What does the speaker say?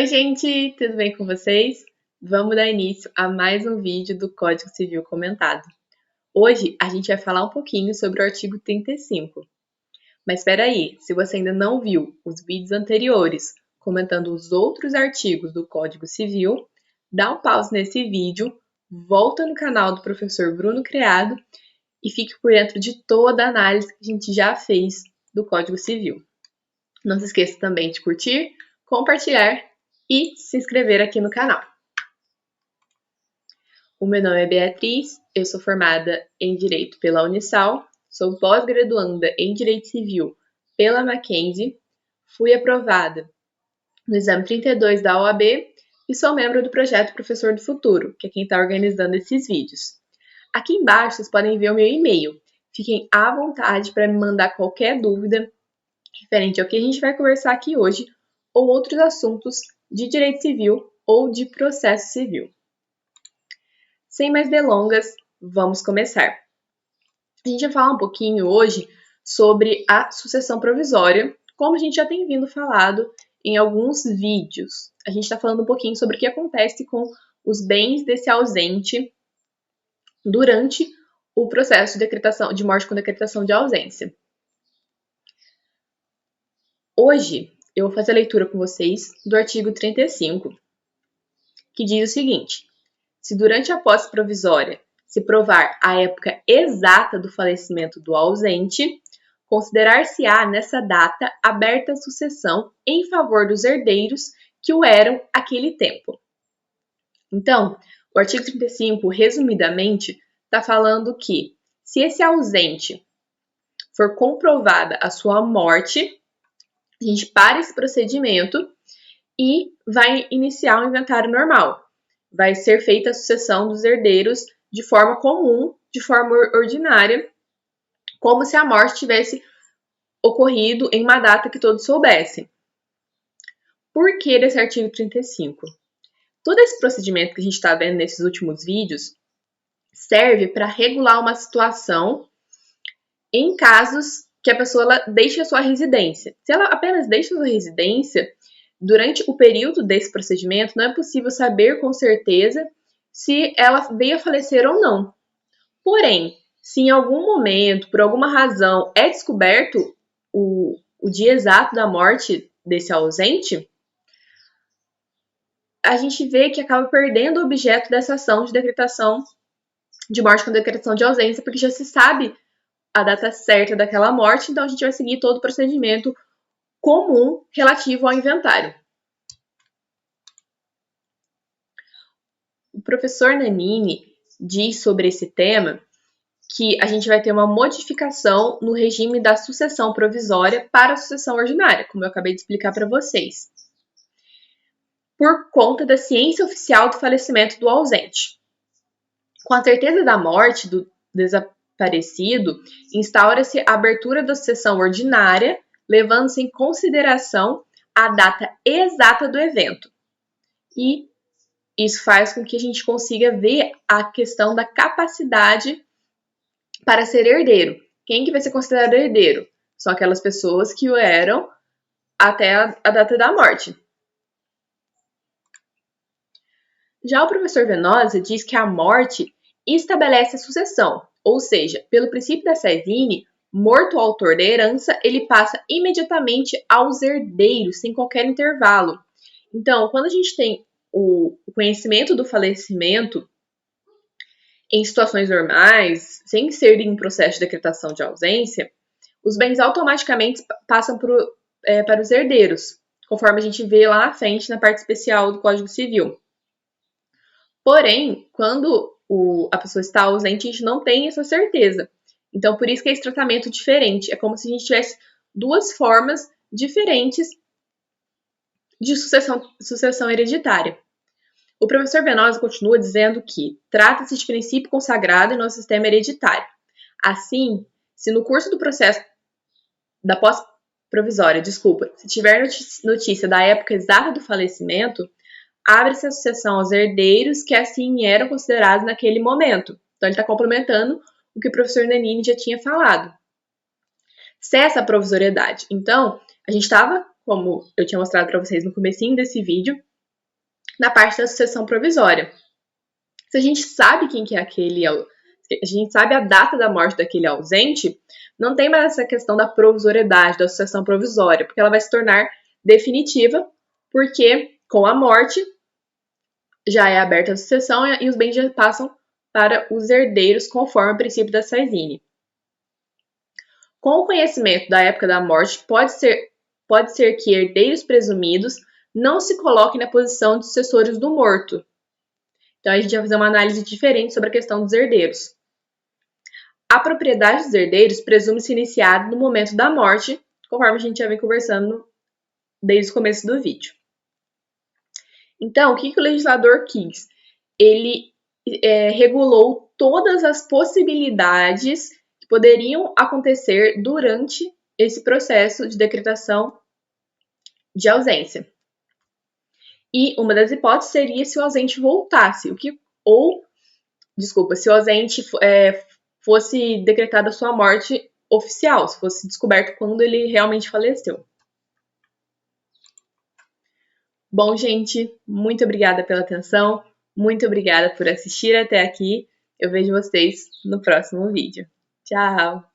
Oi, gente, tudo bem com vocês? Vamos dar início a mais um vídeo do Código Civil comentado. Hoje a gente vai falar um pouquinho sobre o artigo 35. Mas espera aí, se você ainda não viu os vídeos anteriores comentando os outros artigos do Código Civil, dá um pause nesse vídeo, volta no canal do professor Bruno Criado e fique por dentro de toda a análise que a gente já fez do Código Civil. Não se esqueça também de curtir, compartilhar e se inscrever aqui no canal. O meu nome é Beatriz, eu sou formada em Direito pela Unisal, sou pós-graduanda em Direito Civil pela Mackenzie, fui aprovada no exame 32 da OAB e sou membro do projeto Professor do Futuro, que é quem está organizando esses vídeos. Aqui embaixo vocês podem ver o meu e-mail. Fiquem à vontade para me mandar qualquer dúvida referente ao que a gente vai conversar aqui hoje ou outros assuntos de direito civil ou de processo civil. Sem mais delongas, vamos começar. A gente vai falar um pouquinho hoje sobre a sucessão provisória, como a gente já tem vindo falado em alguns vídeos. A gente está falando um pouquinho sobre o que acontece com os bens desse ausente durante o processo de morte com decretação de ausência. Hoje, eu vou fazer a leitura com vocês do artigo 35, que diz o seguinte: se durante a posse provisória se provar a época exata do falecimento do ausente, considerar-se-á nessa data aberta a sucessão em favor dos herdeiros que o eram aquele tempo. Então, o artigo 35, resumidamente, está falando que, se esse ausente for comprovada a sua morte, a gente para esse procedimento e vai iniciar o inventário normal. Vai ser feita a sucessão dos herdeiros de forma comum, de forma ordinária, como se a morte tivesse ocorrido em uma data que todos soubessem. Por que desse artigo 35? Todo esse procedimento que a gente está vendo nesses últimos vídeos serve para regular uma situação em casos que a pessoa deixe a sua residência. Se ela apenas deixa a sua residência, durante o período desse procedimento, não é possível saber com certeza se ela veio a falecer ou não. Porém, se em algum momento, por alguma razão, é descoberto o dia exato da morte desse ausente, a gente vê que acaba perdendo o objeto dessa ação de decretação de morte com decretação de ausência, porque já se sabe a data certa daquela morte, então a gente vai seguir todo o procedimento comum relativo ao inventário. O professor Nanini diz sobre esse tema que a gente vai ter uma modificação no regime da sucessão provisória para a sucessão ordinária, como eu acabei de explicar para vocês, por conta da ciência oficial do falecimento do ausente. Com a certeza da morte do desaparecido, instaura-se a abertura da sucessão ordinária, levando-se em consideração a data exata do evento. E isso faz com que a gente consiga ver a questão da capacidade para ser herdeiro. Quem que vai ser considerado herdeiro? São aquelas pessoas que o eram até a data da morte. Já o professor Venosa diz que a morte estabelece a sucessão, ou seja, pelo princípio da Sezine, morto o autor da herança, ele passa imediatamente aos herdeiros, sem qualquer intervalo. Então, quando a gente tem o conhecimento do falecimento em situações normais, sem ser em processo de decretação de ausência, os bens automaticamente passam para os herdeiros, conforme a gente vê lá na frente, na parte especial do Código Civil. Porém, quando a pessoa está ausente, a gente não tem essa certeza. Então, por isso que é esse tratamento diferente. É como se a gente tivesse duas formas diferentes de sucessão hereditária. O professor Venosa continua dizendo que trata-se de princípio consagrado em nosso sistema hereditário. Assim, se no curso do processo da posse provisória, se tiver notícia da época exata do falecimento, abre-se a sucessão aos herdeiros que assim eram considerados naquele momento. Então, ele está complementando o que o professor Nanini já tinha falado. Cessa a provisoriedade. Então, a gente estava, como eu tinha mostrado para vocês no comecinho desse vídeo, na parte da sucessão provisória. Se a gente sabe quem que é aquele, a gente sabe a data da morte daquele ausente, não tem mais essa questão da provisoriedade, da sucessão provisória, porque ela vai se tornar definitiva, porque com a morte já é aberta a sucessão e os bens já passam para os herdeiros, conforme o princípio da Saizine. Com o conhecimento da época da morte, pode ser que herdeiros presumidos não se coloquem na posição de sucessores do morto. Então, a gente vai fazer uma análise diferente sobre a questão dos herdeiros. A propriedade dos herdeiros presume-se iniciada no momento da morte, conforme a gente já vem conversando desde o começo do vídeo. Então, o que o legislador quis? Ele regulou todas as possibilidades que poderiam acontecer durante esse processo de decretação de ausência. E uma das hipóteses seria se o ausente voltasse, se o ausente fosse decretada a sua morte oficial, se fosse descoberto quando ele realmente faleceu. Bom, gente, muito obrigada pela atenção, muito obrigada por assistir até aqui. Eu vejo vocês no próximo vídeo. Tchau!